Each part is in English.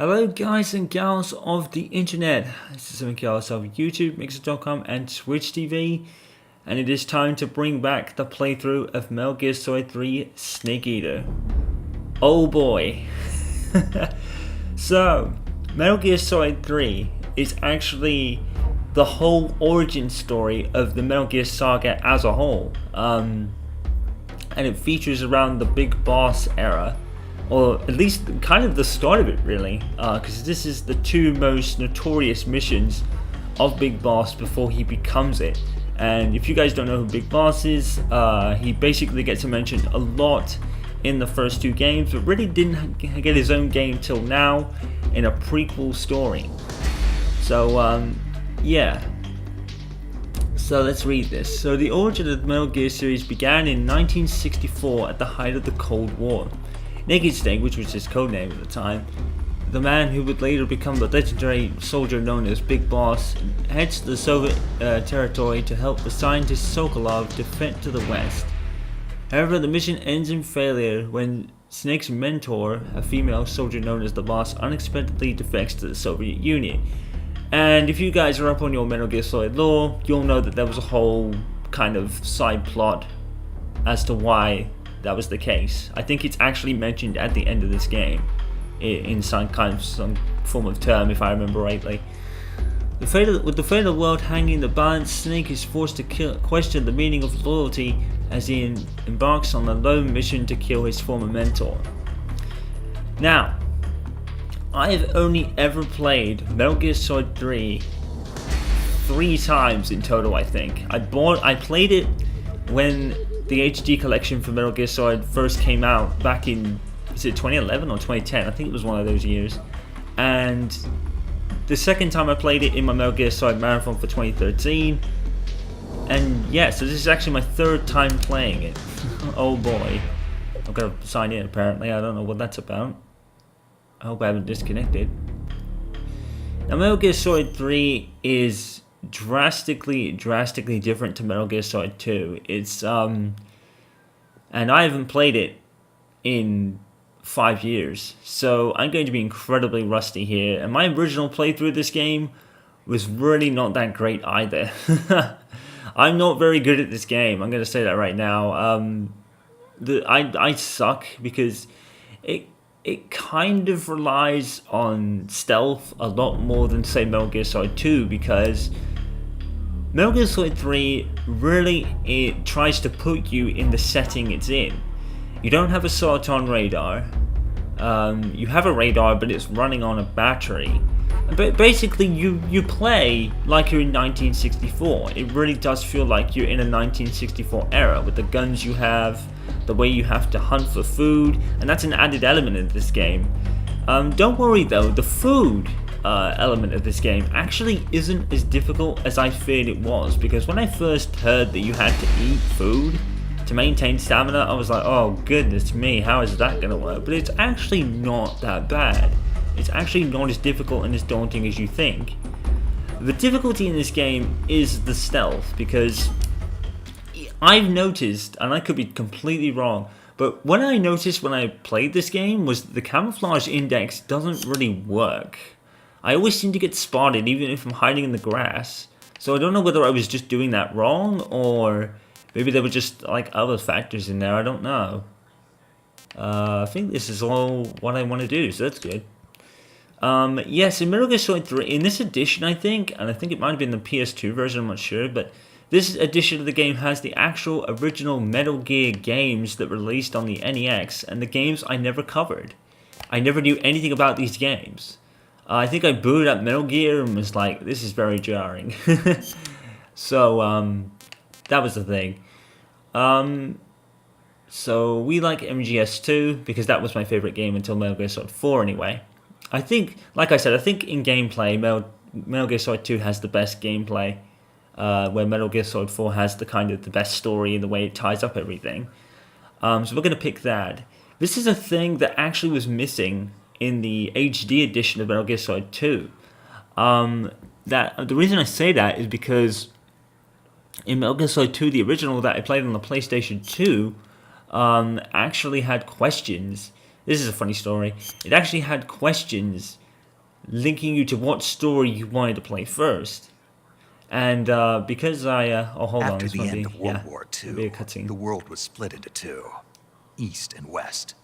Hello guys and gals of the internet, this is Mikhail of YouTube, Mixer.com and Twitch TV, and it is time to bring back the playthrough of Metal Gear Solid 3 Snake Eater. Oh boy. So, Metal Gear Solid 3 is actually the whole origin story of the Metal Gear saga as a whole, and it features around the Big Boss era. Or at least kind of the start of it, really, because this is the two most notorious missions of Big Boss before he becomes it. And if you guys don't know who Big Boss is, he basically gets mentioned a lot in the first two games, but really didn't get his own game till now in a prequel story. So, yeah. So let's read this. So the origin of the Metal Gear series began in 1964 at the height of the Cold War. Naked Snake, which was his codename at the time, the man who would later become the legendary soldier known as Big Boss, heads to the Soviet territory to help the scientist Sokolov defect to the West. However, the mission ends in failure when Snake's mentor, a female soldier known as the Boss, unexpectedly defects to the Soviet Union. And if you guys are up on your Metal Gear Solid lore, you'll know that there was a whole kind of side plot as to why that was the case. I think it's actually mentioned at the end of this game in some form of term, if I remember rightly. With the fate of the world hanging in the balance, Snake is forced to question the meaning of loyalty as he embarks on a lone mission to kill his former mentor. Now, I have only ever played Metal Gear Solid 3 three times in total, I think. I played it when the HD collection for Metal Gear Solid first came out back in, is it 2011 or 2010? I think it was one of those years. And the second time I played it in my Metal Gear Solid Marathon for 2013. And yeah, so this is actually my third time playing it. Oh boy. I've got to sign in apparently, I don't know what that's about. I hope I haven't disconnected. Now Metal Gear Solid 3 is drastically different to Metal Gear Solid 2. It's and I haven't played it in 5 years, so I'm going to be incredibly rusty here, and my original playthrough of this game was really not that great either. I'm not very good at this game, I'm going to say that right now. I suck because it kind of relies on stealth a lot more than, say, Metal Gear Solid 2, because Metal Gear Solid 3 really it tries to put you in the setting it's in. You don't have a Soliton radar. You have a radar, but it's running on a battery. But basically, you play like you're in 1964. It really does feel like you're in a 1964 era with the guns you have, the way you have to hunt for food, and that's an added element in this game. Don't worry though, the food element of this game actually isn't as difficult as I feared it was, because when I first heard that you had to eat food to maintain stamina, I was like, oh goodness me, how is that gonna work? But it's actually not that bad. It's actually not as difficult and as daunting as you think. The difficulty in this game is the stealth, because I've noticed, and I could be completely wrong, but when I played this game was the camouflage index doesn't really work. I always seem to get spotted even if I'm hiding in the grass. So I don't know whether I was just doing that wrong, or maybe there were just like other factors in there, I don't know. I think this is all what I want to do, so that's good. Yes, in Metal Gear Solid 3, in this edition I think, and I think it might have been the PS2 version, I'm not sure, but this edition of the game has the actual original Metal Gear games that released on the NEX, and the games I never covered. I never knew anything about these games. I think I booted up Metal Gear and was like, this is very jarring. So, that was the thing. So we like MGS2 because that was my favorite game until Metal Gear Solid 4 anyway. I think, like I said, I think in gameplay, Metal Gear Solid 2 has the best gameplay, where Metal Gear Solid 4 has the best story and the way it ties up everything. So we're going to pick that. This is a thing that actually was missing in the HD edition of Metal Gear Solid 2. The reason I say that is because in Metal Gear Solid 2, the original that I played on the PlayStation 2, actually had questions. This is a funny story. It actually had questions linking you to what story you wanted to play first. And because oh, hold on, After this the might end be, of World yeah, War it'll be a II, cutscene. the world was split into two, East and West.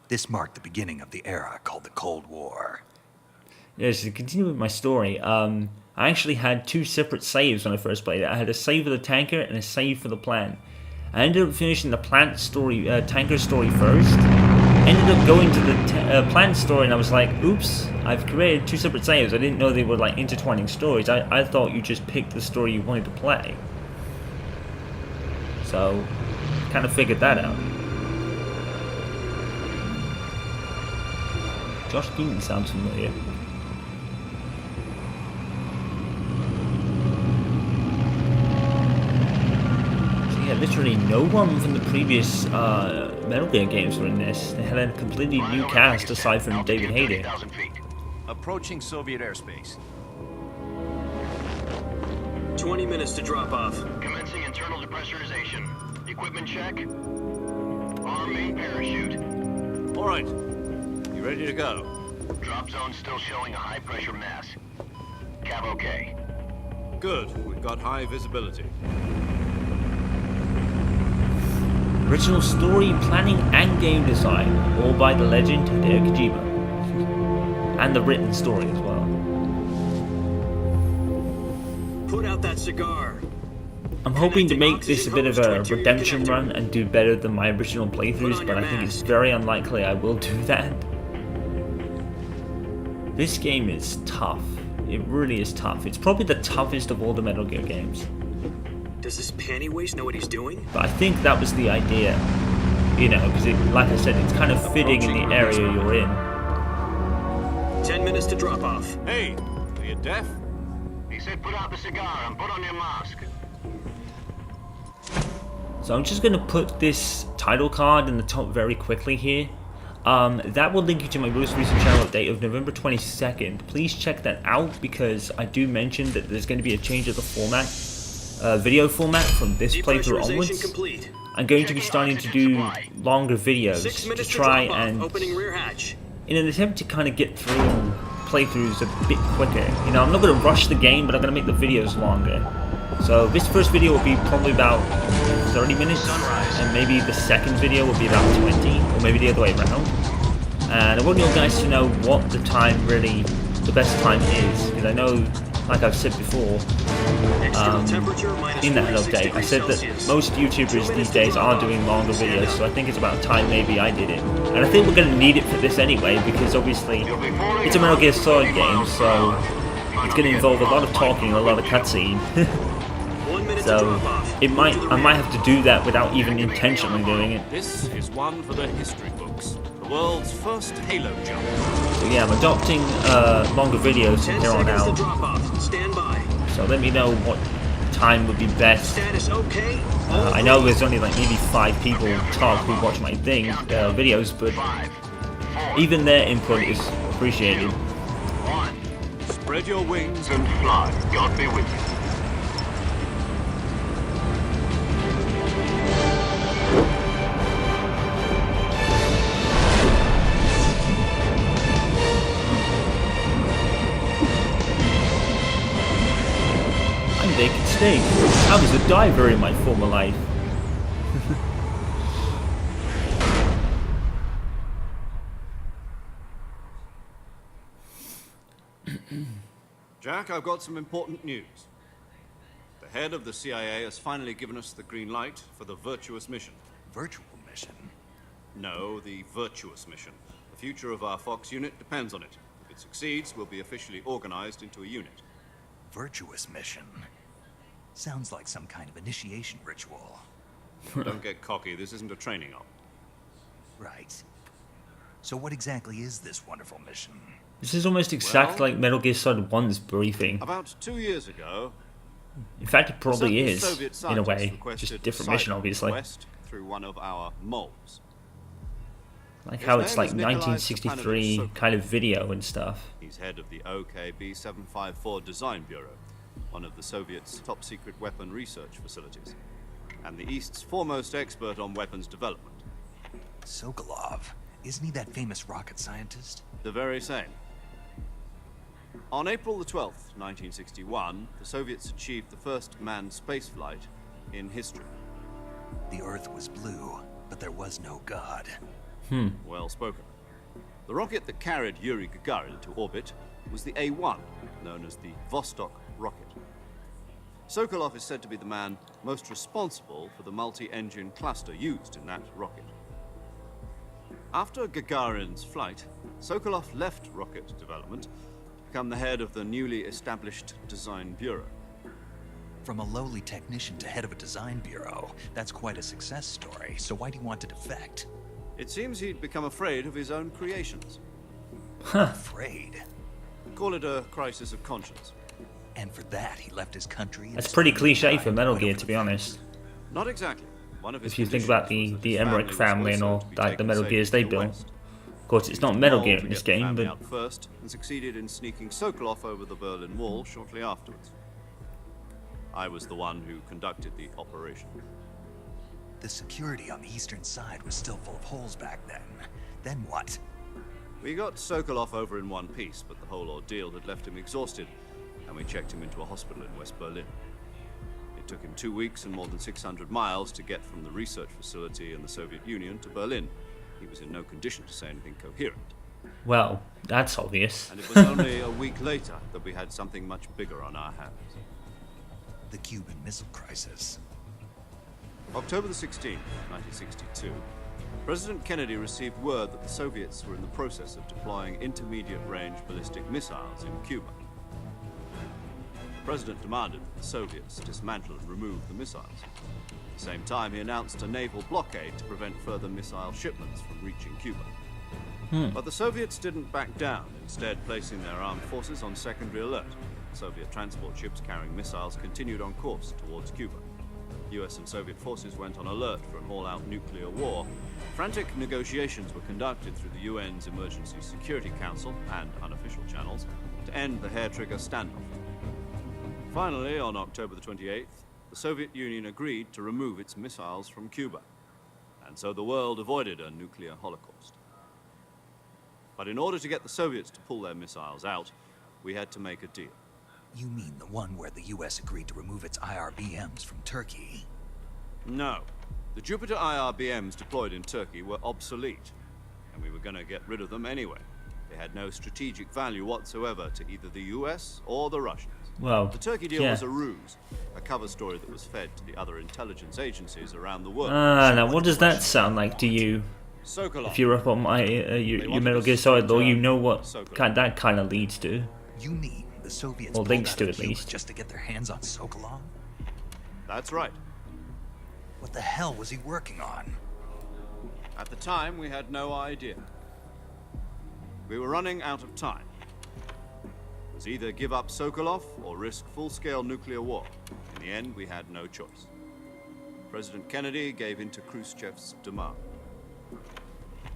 This marked the beginning of the era called the Cold War. Yes, to continue with my story, I actually had two separate saves when I first played it. I had a save for the tanker and a save for the plant. I ended up finishing the plant story, tanker story first. Ended up going to the plant story, and I was like, "Oops! I've created two separate saves. I didn't know they were like intertwining stories. I thought you just picked the story you wanted to play." So, kind of figured that out. Josh Keaton sounds familiar. Yeah, literally no one from the previous Metal Gear games were in this. They had a completely new cast aside from David Hayter. Approaching Soviet airspace. 20 minutes to drop off. Commencing internal depressurization. Equipment check. Arm main parachute. All right. You ready to go? Drop zone still showing a high pressure mass. Cav okay. Good. We've got high visibility. Original story, planning, and game design, all by the legend Hideo Kojima. And the written story as well. Put out that cigar. I'm hoping to make this a bit of a redemption run and do better than my original playthroughs, but I think it's very unlikely I will do that. This game is tough. It really is tough. It's probably the toughest of all the Metal Gear games. Does this panty waste know what he's doing? But I think that was the idea, you know, because like I said, it's kind of fitting in the area you're in. 10 minutes to drop off. Hey, are you deaf? He said put out the cigar and put on your mask. So I'm just going to put this title card in the top very quickly here. That will link you to my most recent channel update of November 22nd. Please check that out because I do mention that there's going to be a change of the format. Video format from this playthrough onwards. Complete. I'm going to be starting to do longer videos 6 minutes to try drop off. and, Opening rear hatch. in an attempt to kind of get through playthroughs a bit quicker. You know, I'm not going to rush the game, but I'm going to make the videos longer. So this first video will be probably about 30 minutes, and maybe the second video will be about 20, or maybe the other way around. And I want you guys to know what the time really, the best time is, because I know, like I've said before, in that update, I said that most YouTubers these days are doing longer videos, so I think it's about time maybe I did it. And I think we're going to need it for this anyway, because obviously it's a Metal Gear Solid game, so it's going to involve a lot of talking, a lot of cutscene. So I might have to do that without even intentionally doing it. This is one for the history books. The world's first Halo jump. So yeah, I'm adopting longer videos from here on out. Stand by. So let me know what time would be best. Status okay. I know there's only like maybe 5 people top who watch my videos, but even their input is appreciated. Spread your wings And fly. God be with you. I'm Naked Snake. I was a diver in my former life. Jack, I've got some important news. The head of the CIA has finally given us the green light for the Virtuous mission. Virtual mission? No, the Virtuous mission. The future of our Fox unit depends on it. If it succeeds, we'll be officially organized into a unit. Virtuous mission? Sounds like some kind of initiation ritual. Don't get cocky, this isn't a training op. Right. So what exactly is this wonderful mission? This is almost exact Well, like Metal Gear Solid 1's briefing. About 2 years ago, In fact, it probably certain is, Soviet in a scientists way. requested Just different a mission, sight obviously. west through one of our moles. Like His how it's name like is Nikolai 1963 Stepanovich kind of video and stuff. He's head of the OKB-754 Design Bureau, one of the Soviets' top-secret weapon research facilities, and the East's foremost expert on weapons development. Sokolov. Isn't he that famous rocket scientist? The very same. On April the 12th, 1961, the Soviets achieved the first manned spaceflight in history. The Earth was blue, but there was no God. Well spoken. The rocket that carried Yuri Gagarin to orbit was the A-1, known as the Vostok rocket. Sokolov is said to be the man most responsible for the multi-engine cluster used in that rocket. After Gagarin's flight, Sokolov left rocket development to become the head of the newly established Design Bureau. From a lowly technician to head of a design bureau, that's quite a success story. So why do you want to defect? It seems he'd become afraid of his own creations. Afraid. Call it a crisis of conscience. And for that, he left his country. That's pretty cliche for Metal Gear, to be honest. Not exactly. One of his If you think about the conditions was that his Emmerich family and was all, also to be like the taken Metal safely Gears they to the built. west. Of course, it's not He Metal was Gear told in to this get the game, family but out first and succeeded in sneaking Sokolov over the Berlin Wall shortly afterwards. I was the one who conducted the operation. The security on the eastern side was still full of holes back then. Then what? We got Sokolov over in one piece, but the whole ordeal had left him exhausted, and we checked him into a hospital in West Berlin. It took him 2 weeks and more than 600 miles to get from the research facility in the Soviet Union to Berlin. He was in no condition to say anything coherent. well, that's obvious. And it was only a week later that we had something much bigger on our hands. The Cuban Missile Crisis. October the 16th, 1962, President Kennedy received word that the Soviets were in the process of deploying intermediate-range ballistic missiles in Cuba. The President demanded that the Soviets dismantle and remove the missiles. At the same time, he announced a naval blockade to prevent further missile shipments from reaching Cuba. But the Soviets didn't back down, instead placing their armed forces on secondary alert. Soviet transport ships carrying missiles continued on course towards Cuba. US and Soviet forces went on alert for an all-out nuclear war. Frantic negotiations were conducted through the UN's Emergency Security Council and unofficial channels to end the hair-trigger standoff. Finally, on October the 28th, the Soviet Union agreed to remove its missiles from Cuba, and so the world avoided a nuclear holocaust. But in order to get the Soviets to pull their missiles out, we had to make a deal. You mean the one where the US agreed to remove its IRBMs from Turkey? No. The Jupiter IRBMs deployed in Turkey were obsolete, and we were going to get rid of them anyway. They had no strategic value whatsoever to either the US or the Russians. Well, The Turkey deal yeah. was a ruse, a cover story that was fed to the other intelligence agencies around the world. Now what does that sound like to you? Sokolov. If you're up on my your Metal Gear Solid lore, you know what that kind of leads to. You mean the Soviets Or pulled links out to of at Cuba least. just to get their hands on Sokolov? That's right. What the hell was he working on? At the time, we had no idea. We were running out of time. It was either give up Sokolov or risk full-scale nuclear war. In the end, we had no choice. President Kennedy gave in to Khrushchev's demand.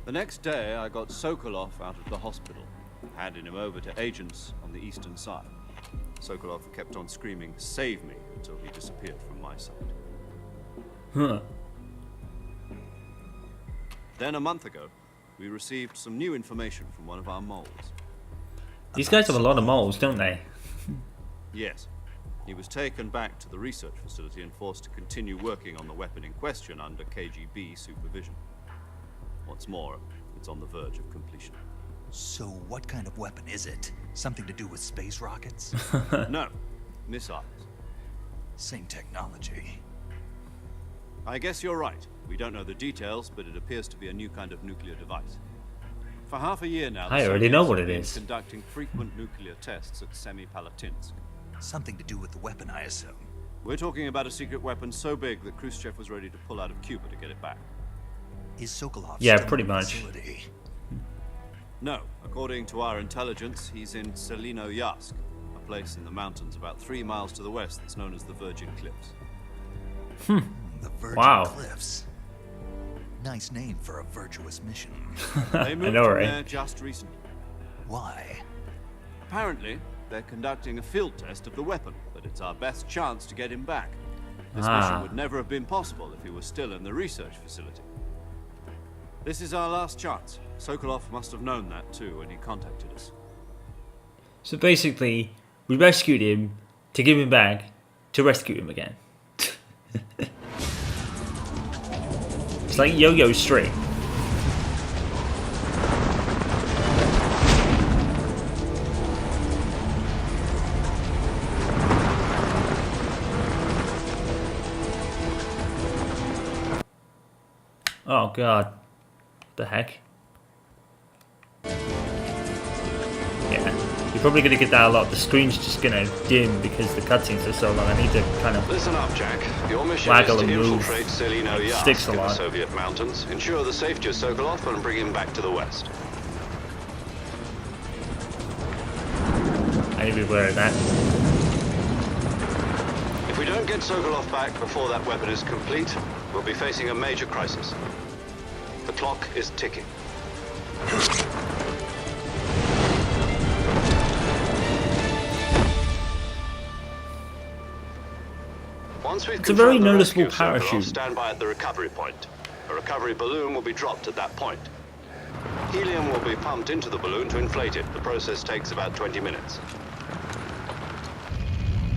The next day, I got Sokolov out of the hospital, handed him over to agents on the eastern side. Sokolov kept on screaming, "Save me," until he disappeared from my sight. Huh. Then a month ago, we received some new information from one of our moles. These guys have a lot of moles, don't they? Yes. He was taken back to the research facility and forced to continue working on the weapon in question under KGB supervision. What's more, it's on the verge of completion. So what kind of weapon is it? Something to do with space rockets? No, missiles. Same technology. I guess you're right. We don't know the details, but it appears to be a new kind of nuclear device. For half a year now, the I already know Soviets what have it been is. conducting frequent nuclear tests at Semipalatinsk. Something to do with the weapon, I assume. We're talking about a secret weapon so big that Khrushchev was ready to pull out of Cuba to get it back. Is Sokolov Yeah, still pretty in the much. facility? No, according to our intelligence, he's in Selinoyarsk, a place in the mountains about 3 miles to the west that's known as the Virgin Cliffs. The Virgin Wow. Cliffs. Nice name for a virtuous mission. They moved know, from right? there just recently. Why? Apparently, they're conducting a field test of the weapon, but it's our best chance to get him back. This Ah. mission would never have been possible if he was still in the research facility. This is our last chance. Sokolov must have known that too when he contacted us. So basically, we rescued him to give him back to rescue him again. It's like yo-yo string. Oh god. What the heck? Yeah. You're probably going to get that a lot. The screen's just going to dim because the cutscenes are so long. I need to kind of Listen up, Jack. Your mission waggle is to and move. infiltrate Selino It sticks Yask a in the lot. Soviet mountains, ensure the safety of Sokolov, and bring him back to the west. I need to be aware of that. If we don't get Sokolov back before that weapon is complete, we'll be facing a major crisis. The clock is ticking. Once we've It's a very confirmed the noticeable rescue of Sokolov, parachute. stand by at the recovery point. A recovery balloon will be dropped at that point. Helium will be pumped into the balloon to inflate it. The process takes about 20 minutes.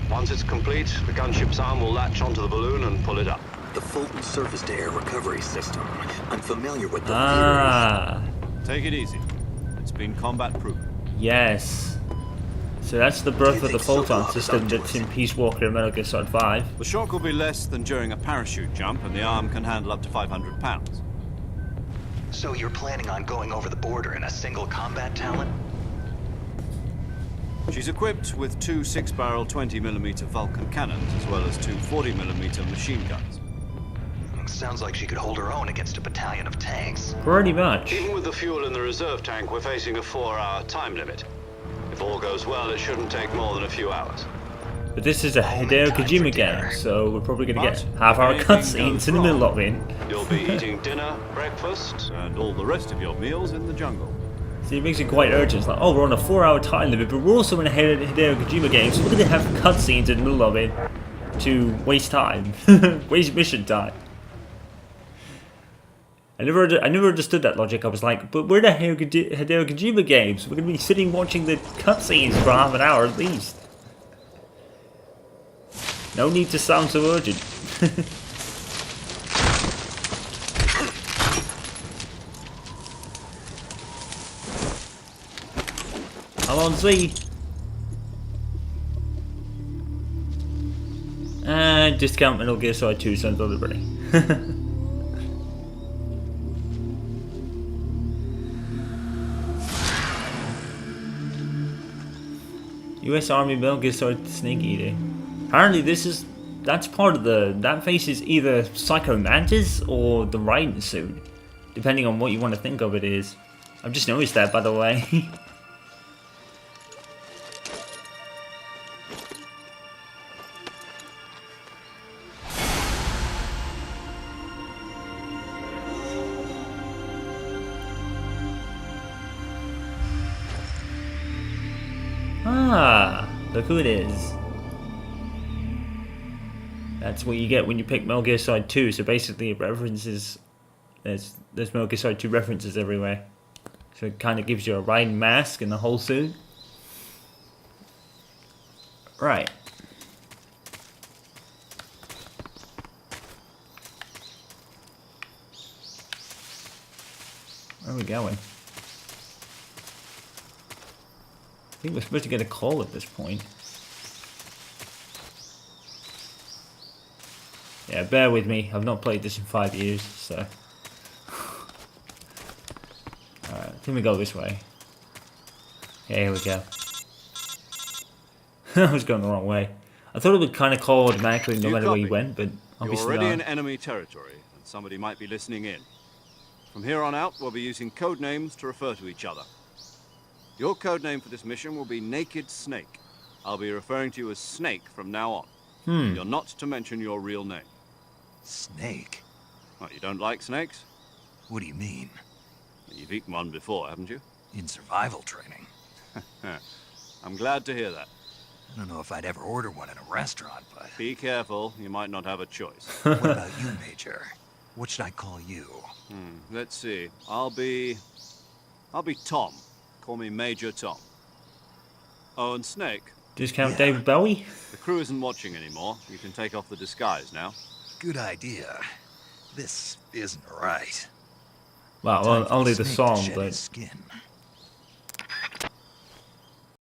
Once it's complete, the gunship's arm will latch onto the balloon and pull it up. The Fulton surface-to-air recovery system. I'm familiar with the theory. Ah, Take it easy. It's been combat-proven. yes. So that's the birth Do of you the think photon Sokolov is system up to that's us? in Peace Walker and Metal Gear Solid 5. The shock will be less than during a parachute jump, and the arm can handle up to 500 pounds. So you're planning on going over the border in a single combat talent? She's equipped with two 6-barrel 20mm Vulcan cannons, as well as two 40mm machine guns. Sounds like she could hold her own against a battalion of tanks. Pretty much. Even with the fuel in the reserve tank, we're facing a 4-hour time limit. If all goes well, it shouldn't take more than a few hours. But this is a Hideo time for Kojima dinner. game, so we're probably going to But get half-hour anything cutscenes goes in the middle wrong. of it. You'll be eating dinner, breakfast. And all the rest of your meals in the jungle. See, it makes it quite urgent. It's like, oh, we're on a 4-hour time limit, but we're also in a Hideo Kojima game, so we're going to have cutscenes in the middle of it to waste time. Waste mission time. I never understood that logic. I was like, but we're the Hideo Kojima games. We're going to be sitting watching the cutscenes for half an hour at least. No need to sound so urgent. I'm on Z. And discount Metal Gear Solid 2 Sons of Liberty. U.S. Army Metal Gear Solid Snake Eater. Apparently that's part of that face is either Psycho Mantis or the Raiden suit, depending on what you want to think of it is. I've just noticed that, by the way. Ah, look who it is. That's what you get when you pick Metal Gear Solid 2. So basically it references, there's Metal Gear Solid 2 references everywhere. So it kind of gives you a Raiden mask and the whole suit. Right. Where are we going? I think we're supposed to get a call at this point. Yeah, bear with me. I've not played this in 5 years, so. Alright, I think we go this way. Yeah, here we go. I was going the wrong way. I thought it would kind of call automatically no You matter where you copy? went, but You're obviously already not. in enemy territory, and somebody might be listening in. From here on out, we'll be using code names to refer to each other. Your code name for this mission will be Naked Snake. I'll be referring to you as Snake from now on. You're not to mention your real name. Snake? What, you don't like snakes? What do you mean? You've eaten one before, haven't you? In survival training? I'm glad to hear that. I don't know if I'd ever order one in a restaurant, but... Be careful, you might not have a choice. What about you, Major? What should I call you? Let's see. I'll be Tom. Call me Major Tom. Oh, and Snake, Discount Yeah. David Bowie? the crew isn't watching anymore. You can take off the disguise now. Good idea. This isn't right. Well, Time for only the snake to song, shed but his skin.